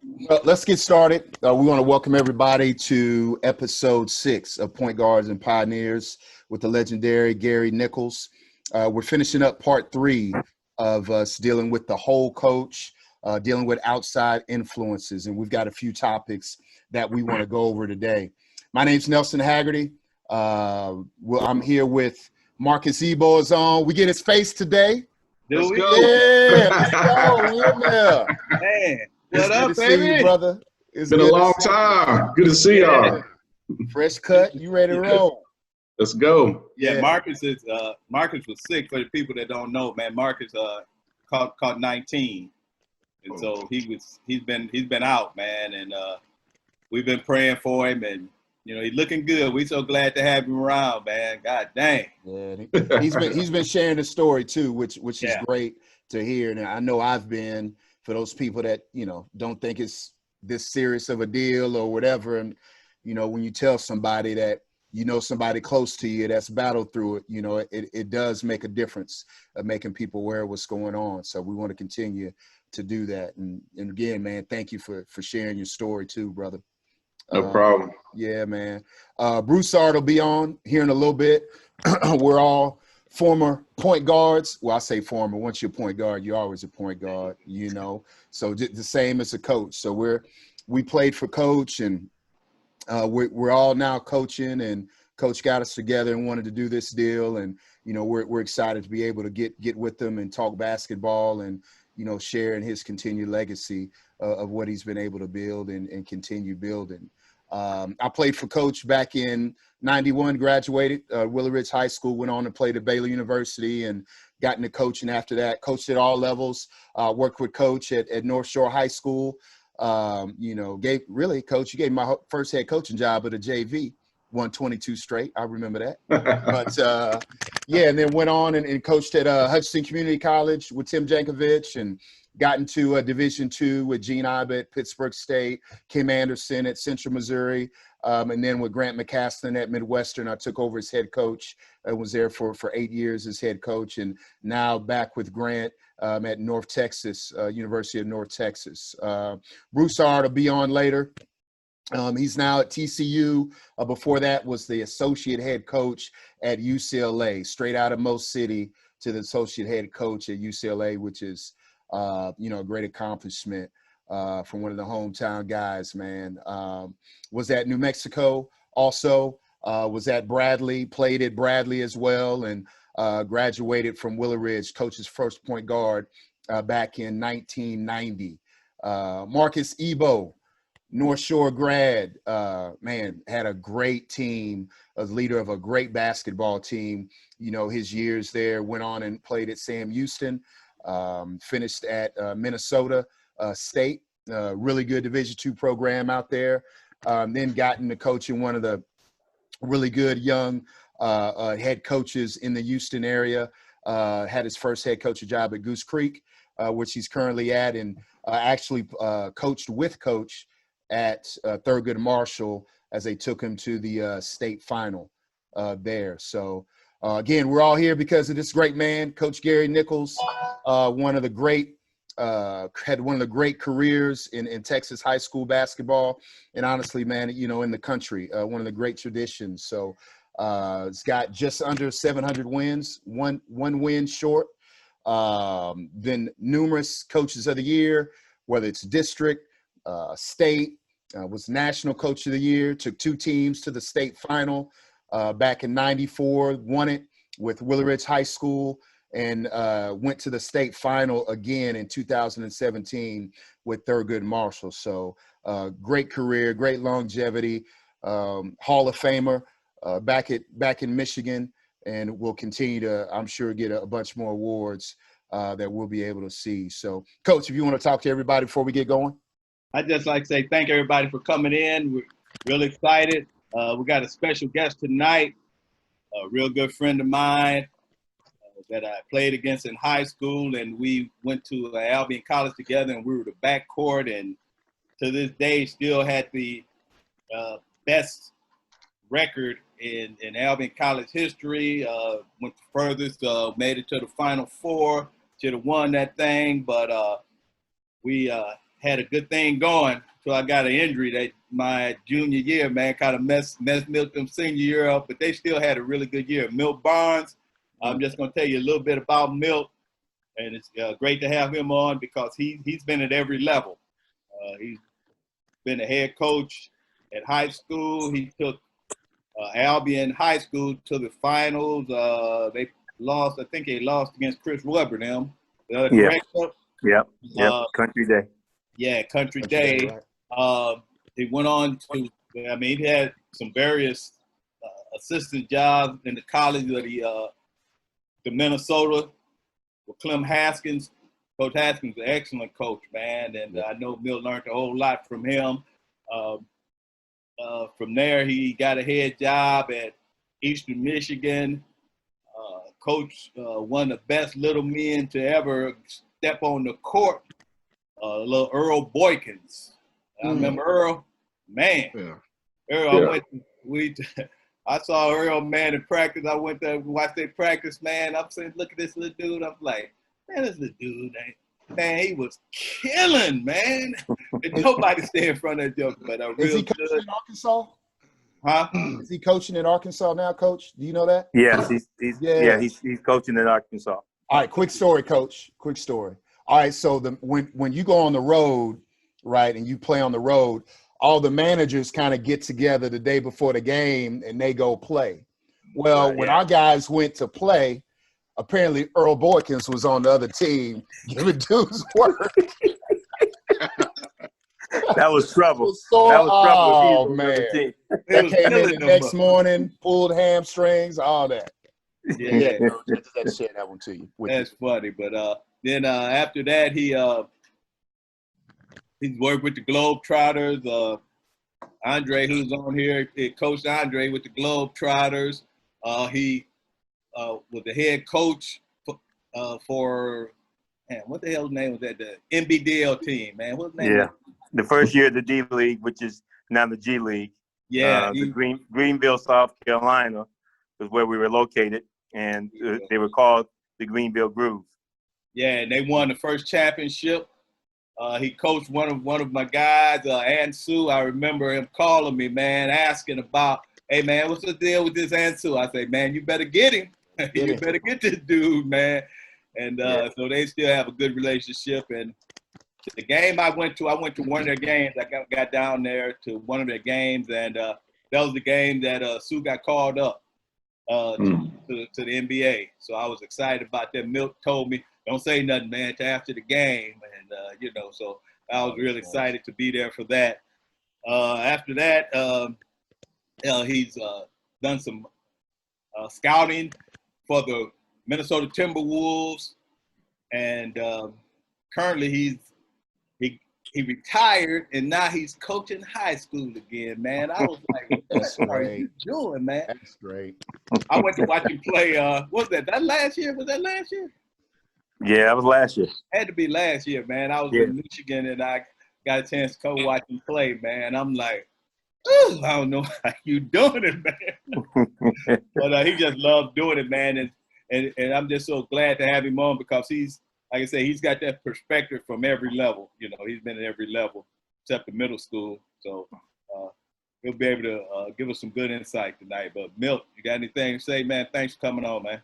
Well, let's get started. We want to welcome everybody to episode 6 of Point Guards and Pioneers with the legendary Gary Nichols. We're finishing up part 3 of us dealing with the whole coach, dealing with outside influences, and we've got a few topics that we want to go over today. My name's Nelson Haggerty. I'm here with Marcus Ebo is on. We get his face today. Do we? Yeah, let's go. Yeah. Man, It's what good up, to see you, baby? brother. It's Been a good to long see you. time. Good to see y'all. Fresh cut. You ready to roll? Let's go. Yeah, Yeah. Marcus was sick. For the people that don't know, man, Marcus caught 19, and so he's been out, man, and we've been praying for him, and he's looking good. We're so glad to have him around, man. God dang. Yeah, he's been sharing the story too, which is Yeah. great to hear. And I know I've been, for those people that don't think it's this serious of a deal or whatever, and when you tell somebody that somebody close to you that's battled through it, it does make a difference of making people aware of what's going on. So we want to continue to do that. And again, man, thank you for sharing your story too, brother. No problem. Yeah, man. Broussard will be on here in a little bit. We're all former point guards. Well, I say former. Once you're a point guard, you're always a point guard, So the same as a coach. So we played for Coach, and we're all now coaching, and Coach got us together and wanted to do this deal. And, we're excited to be able to get with them and talk basketball and, share in his continued legacy of what he's been able to build and continue building. I played for Coach back in 91, graduated Willow Ridge High School, went on to play at Baylor University and got into coaching after that. Coached at all levels, worked with Coach at North Shore High School. Coach, you gave my first head coaching job at a JV, won 22 straight. I remember that. But, and then went on and coached at Hutchinson Community College with Tim Jankovic, and got into Division II with Gene Ibe at Pittsburgh State, Kim Anderson at Central Missouri, and then with Grant McCastin at Midwestern. I took over as head coach. I was there for 8 years as head coach, and now back with Grant at North Texas, University of North Texas. Broussard will be on later. He's now at TCU. Before that was the associate head coach at UCLA, straight out of Mo City to the associate head coach at UCLA, which is a great accomplishment from one of the hometown guys, man. Was at New Mexico also, was at Bradley, played at Bradley as well, and graduated from Willow Ridge, coach's first point guard back in 1990. Marcus Ebo, North Shore grad, had a great team, a leader of a great basketball team. His years there, went on and played at Sam Houston. Finished at Minnesota State, really good Division II program out there. Then got into coaching one of the really good young head coaches in the Houston area. Had his first head coaching job at Goose Creek, which he's currently at, and actually coached with Coach at Thurgood Marshall as they took him to the state final there. So again, we're all here because of this great man, Coach Gary Nichols. Had one of the great careers in Texas high school basketball, and honestly, man, in the country, one of the great traditions. So it's got just under 700 wins, one win short. Been numerous coaches of the year, whether it's district, state, was national coach of the year, took 2 teams to the state final back in 94, won it with Willow Ridge High School, and went to the state final again in 2017 with Thurgood Marshall. So great career, great longevity, Hall of Famer back in Michigan, and will continue to, I'm sure, get a bunch more awards that we'll be able to see. So, Coach, if you want to talk to everybody before we get going. I'd just like to say thank everybody for coming in. We're really excited. We got a special guest tonight, a real good friend of mine that I played against in high school, and we went to Albion College together, and we were the backcourt, and to this day still had the best record in Albion College history. Went the furthest, made it to the Final Four, should have won that thing, but we had a good thing going until I got an injury that my junior year, man, kind of messed Milton senior year up, but they still had a really good year. Milt Barnes, I'm just going to tell you a little bit about Milt, and it's great to have him on because he's been at every level. He's been a head coach at high school. He took Albion High School to the finals. They lost, I think they lost against Chris Webber, them. Correct? Yep. Country Day. Yeah, Country Day. Right. He went on to, I mean, he had some various assistant jobs in the college of the Minnesota with Clem Haskins. Coach Haskins is an excellent coach, man, and I know Milt learned a whole lot from him. From there, he got a head job at Eastern Michigan. Coach one of the best little men to ever step on the court, little Earl Boykins. I remember Earl, man. Yeah. Earl, I saw Earl, man, in practice. I went there and watched their practice, man. I'm saying, look at this little dude. I'm like, man, this little dude, man, he was killing, man. Nobody stay in front of that joke, but Is he coaching in Arkansas? Huh? Is he coaching in Arkansas now, Coach? Do you know that? Yes, he's coaching in Arkansas. All right, quick story, Coach. Quick story. All right, so when you go on the road, right, and you play on the road, all the managers kind of get together the day before the game and they go play. Well, when our guys went to play, apparently Earl Boykins was on the other team giving dudes work. That was trouble. Oh, man. That came in the next morning, pulled hamstrings, all that. Yeah. Just share that one to you. That's funny. But then after that, he's worked with the Globetrotters. Andre, who's on here, Coach Andre with the Globetrotters. He was the head coach for man, what the hell's name was that? The NBDL team, man. What's the name? Yeah, the first year of the D League, which is now the G League. Yeah, Greenville, South Carolina, was where we were located, and they were called the Greenville Groove. Yeah, and they won the first championship. He coached one of my guys, Ansu. I remember him calling me, man, asking about, hey, man, what's the deal with this Ansu? I say, man, you better get him. You better get this dude, man. And so they still have a good relationship. And the game I went to one of their games. I got down there to one of their games, and that was the game that Sue got called up to the NBA. So I was excited about that. Milk told me, don't say nothing, man, till after the game. And, so I was really excited to be there for that. After that, he's done some scouting for the Minnesota Timberwolves, and currently he retired, and now he's coaching high school again, man. I was like, what are you doing, man? That's great. I went to watch him play. What was that last year? Was that last year? Yeah, that was last year. Had to be last year, man. I was in Michigan, and I got a chance to go watch him play, man. I'm like, ooh, I don't know how you doing it, man. But he just loved doing it, man. And I'm just so glad to have him on because he's, like I say, he's got that perspective from every level. He's been at every level except the middle school. So he'll be able to give us some good insight tonight. But Milt, you got anything to say, man? Thanks for coming on, man.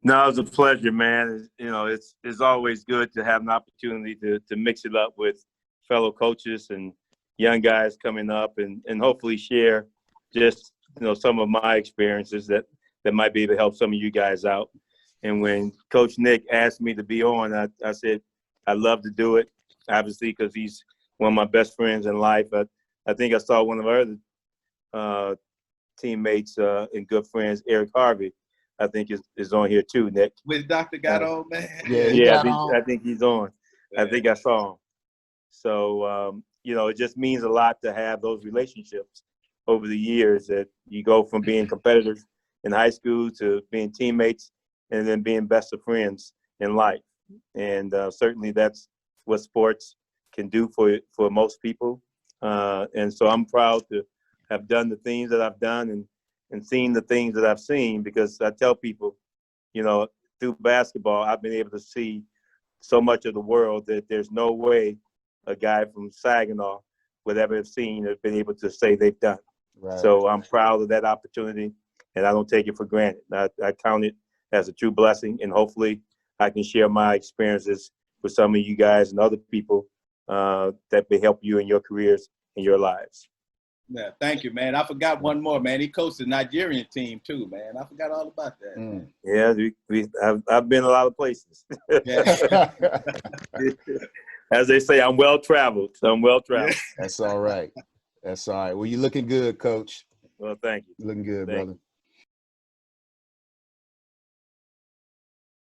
No, it was a pleasure, man. It's always good to have an opportunity to mix it up with fellow coaches and young guys coming up and hopefully share just, some of my experiences that might be able to help some of you guys out. And when Coach Nick asked me to be on, I said, I'd love to do it, obviously, because he's one of my best friends in life. I think I saw one of our other teammates and good friends, Eric Harvey, I think is on here too, Nick. With Dr. Got on, man. Yeah, I think he's on. Yeah. I think I saw him. So, it just means a lot to have those relationships over the years that you go from being competitors in high school to being teammates and then being best of friends in life. And certainly that's what sports can do for most people. And so I'm proud to have done the things that I've done and seen the things that I've seen, because I tell people, through basketball, I've been able to see so much of the world that there's no way a guy from Saginaw would ever have seen or been able to say they've done. Right. So I'm proud of that opportunity, and I don't take it for granted. I count it as a true blessing, and hopefully I can share my experiences with some of you guys and other people that may help you in your careers and your lives. Yeah, thank you, man. I forgot one more, man. He coached the Nigerian team too, man. I forgot all about that. Yeah, I've been a lot of places. Yeah. As they say, I'm well traveled. So I'm well traveled. That's all right. That's all right. Well, you're looking good, Coach. Well, thank you. You're looking good, Thank brother.